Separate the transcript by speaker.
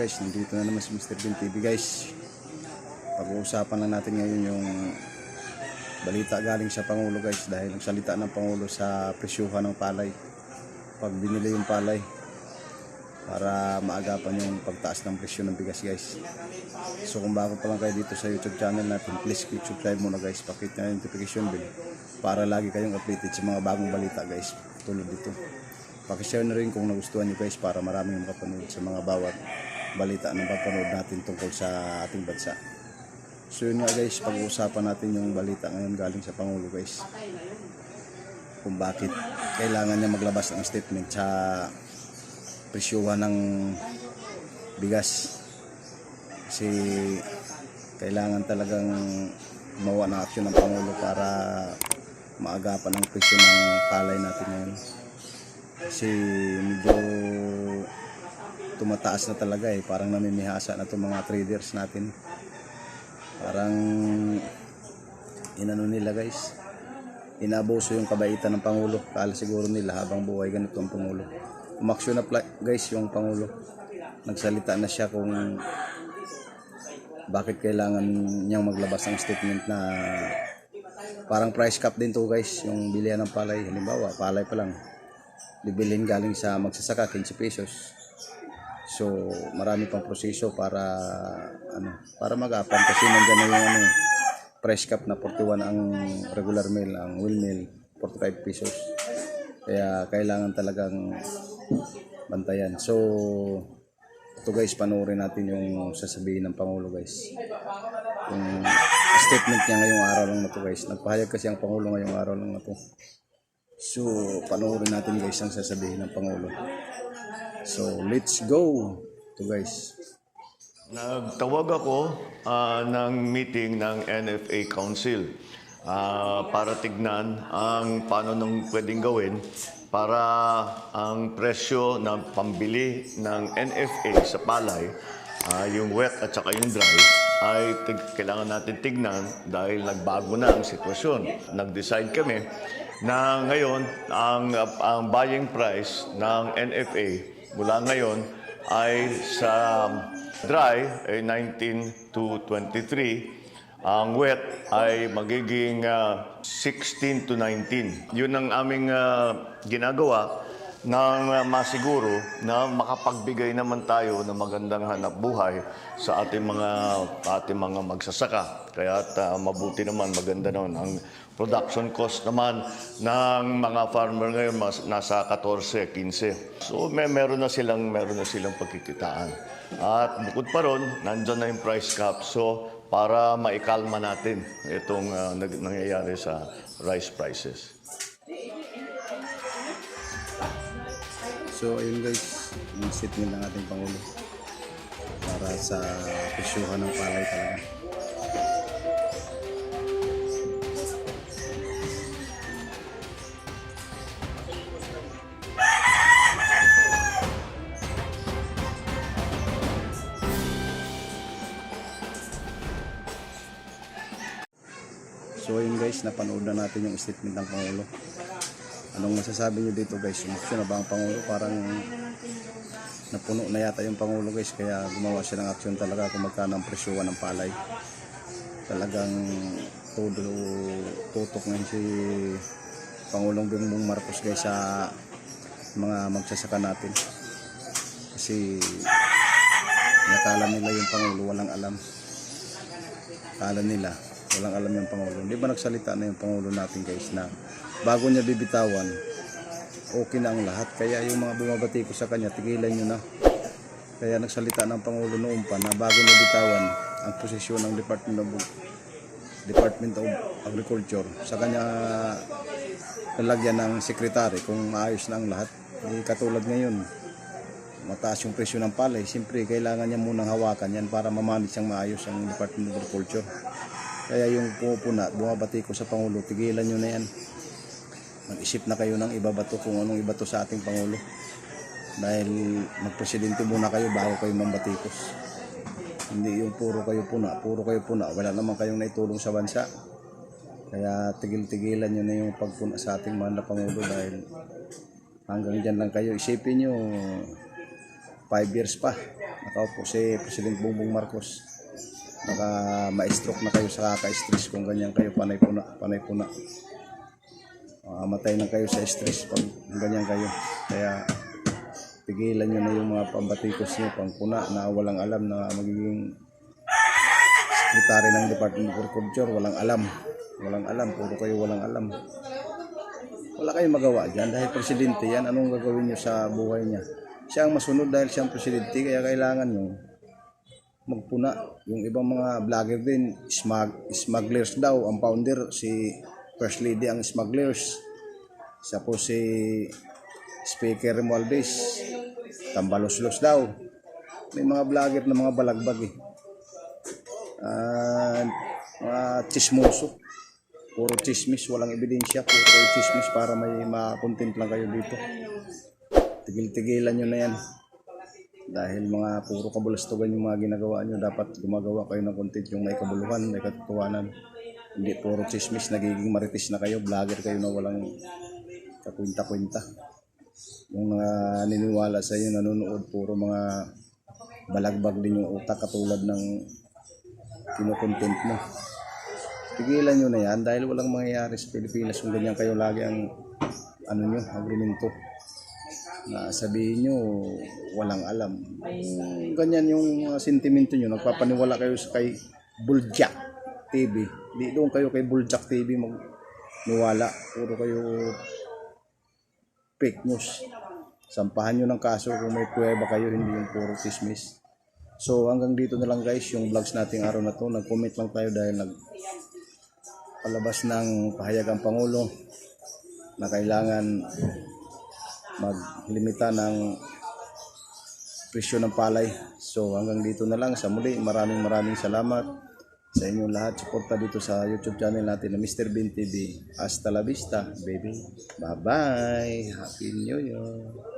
Speaker 1: guys, nandito na naman si Mr. Bin TV guys. Pag-uusapan lang natin ngayon yung balita galing sa Pangulo guys, dahil nagsalita ng Pangulo sa presyuhan ng palay. Pag binili yung palay para maagapan yung pagtaas ng presyo ng bigas guys. So kung bago pa lang kayo dito sa YouTube channel natin, please click subscribe muna guys, pakit na notification bell para lagi kayong updated sa mga bagong balita guys tulad dito. Pakishare na rin kung nagustuhan nyo guys para maraming makapanood sa mga bawat balita na papanood natin tungkol sa ating bansa. So yun nga guys, pag-uusapan natin yung balita ngayon galing sa Pangulo guys, kung bakit kailangan niya maglabas ng statement sa presyuhan ng bigas. Kasi kailangan talagang gumawa ng aksyon ng Pangulo para maagapan ang presyo ng palay natin ngayon. Kasi medyo tumataas na talaga parang namimihasa na itong mga traders natin. Parang inano nila guys, inabuso yung kabaitan ng Pangulo. Kala siguro nila habang buhay ganito ang Pangulo. Umaksyon na guys yung Pangulo, nagsalita na siya kung bakit kailangan niyang maglabas ng statement na parang price cap din to guys, yung bilihan ng palay. Halimbawa palay pa lang bibilhin galing sa magsasaka 15 pesos. So marami pang proseso para magapan, kasi nandiyan na yung price cap na 41 ang regular meal, ang wheel meal 45 pesos. Kaya kailangan talagang bantayan. So ito guys, panoorin natin yung sasabihin ng Pangulo guys. Yung statement niya ngayong araw lang na to guys. Nagpahayag kasi ang Pangulo ngayong araw lang na to. So panoorin natin guys ang sasabihin ng Pangulo. So let's go to guys.
Speaker 2: Nagtawag ako ng meeting ng NFA Council para tignan ang paano nang pwedeng gawin para ang presyo ng pambili ng NFA sa palay, yung wet at saka yung dry, ay kailangan natin tignan dahil nagbago na ang sitwasyon. Nag-decide kami na ngayon ang buying price ng NFA mula ngayon ay sa dry ay 19 to 23. Ang wet ay magiging 16 to 19. Yun ang aming ginagawa nang masiguro na makapagbigay naman tayo ng magandang hanap buhay sa ating mga magsasaka. Kaya mabuti naman, maganda naman. Ang production cost naman ng mga farmer ngayon nasa 14, 15. So meron na silang pagkikitaan. At bukod pa ron, nandyan na yung price cap. So para maikalma natin itong nangyayari sa rice prices.
Speaker 1: So ayun guys, yung statement ng ating Pangulo para sa presyuhan ng palay talaga. So ayun guys, napanood na natin yung statement ng Pangulo. Anong masasabi nyo dito guys? Umaksyon na ba ang Pangulo? Parang napuno na yata yung Pangulo guys, kaya gumawa siya ng aksyon talaga kung magkano ang presyuhan ng palay. Talagang tutok ngayon si Pangulong Bongbong Marcos guys sa mga magsasaka natin. Kasi nakala nila yung Pangulo walang alam. Kala nila walang alam yung Pangulo. Di ba nagsalita na yung Pangulo natin guys na bago niya bibitawan, okay na ang lahat. Kaya yung mga bumabati ko sa kanya, tigilan nyo na. Kaya nagsalita ng Pangulo noon pa na bago niya bitawan ang posisyon ng Department of Agriculture, sa kanya nalagyan ng sekretary kung maayos na ang lahat. Katulad ngayon, mataas yung presyo ng palay, siyempre kailangan niya munang hawakan yan para mamanage ang maayos ang Department of Agriculture. Kaya yung pumupuna, bumabati ko sa Pangulo, tigilan nyo na yan. Mag-isip na kayo ng ibabato kung anong ibato sa ating Pangulo. Dahil magpresidente muna kayo bago kayo mambatikos. Hindi yung puro kayo puna. Wala naman kayong naitulong sa bansa. Kaya tigil-tigilan nyo na yung pagpuna sa ating mahal na Pangulo, dahil hanggang dyan lang kayo. Isipin nyo, 5 years pa, nakaupo si President Bongbong Marcos. Baka ma-stroke na kayo sa kaka-stress kung ganyan kayo, panay puna. Matay na kayo sa stress pag ganyan kayo. Kaya tigilan nyo na yung mga pambatikos nyo, pangpuna na walang alam na magiging sekretary ng Department of Agriculture. Walang alam, puro kayo walang alam. Wala kayong magawa dyan dahil presidente yan. Anong gagawin nyo sa buhay niya? Siya ang masunod dahil siyang presidente, kaya kailangan nyo magpuna. Yung ibang mga vlogger din, smugglers daw. Ang founder, si First Lady ang smugglers. Siya po si Speaker Romualdez, tambalos-los daw. May mga vlogger na mga balagbag eh. Mga chismoso. Puro chismis, walang ebidensya. Puro kayo chismis para may ma-content lang kayo dito. Tigil-tigilan nyo na yan. Dahil mga puro kabulastugan yung mga ginagawa nyo. Dapat gumagawa kayo ng content yung may kabuluhan, may katotohanan. Hindi puro chismis, nagiging marites na kayo. Vlogger kayo na walang kakwinta-kwinta. Yung mga niniwala sa inyo, nanonood, puro mga balagbag din yung utak katulad ng kinokontent mo. Tigilan nyo na yan dahil walang mangyayari sa Pilipinas kung ganyan kayo lagi ang agrumento. Na sabihin nyo, walang alam. Kung ganyan yung sentimento nyo, nagpapaniwala kayo sa kay Buljak TV. Di doon kayo kay Buljak TV magniwala. Puro kayo fake news. Sampahan nyo ng kaso kung may pruweba kayo, hindi yung puro chismis. So hanggang dito na lang guys yung vlogs nating araw na to. Nag-comment lang tayo dahil nagpalabas ng pahayag ang Pangulo na kailangan maglimita ng presyo ng palay. So hanggang dito na lang. Sa muli, maraming salamat sa inyong lahat. Suporta dito sa YouTube channel natin na Mr. Bean TV. Hasta la vista, baby. Bye-bye. Happy New Year.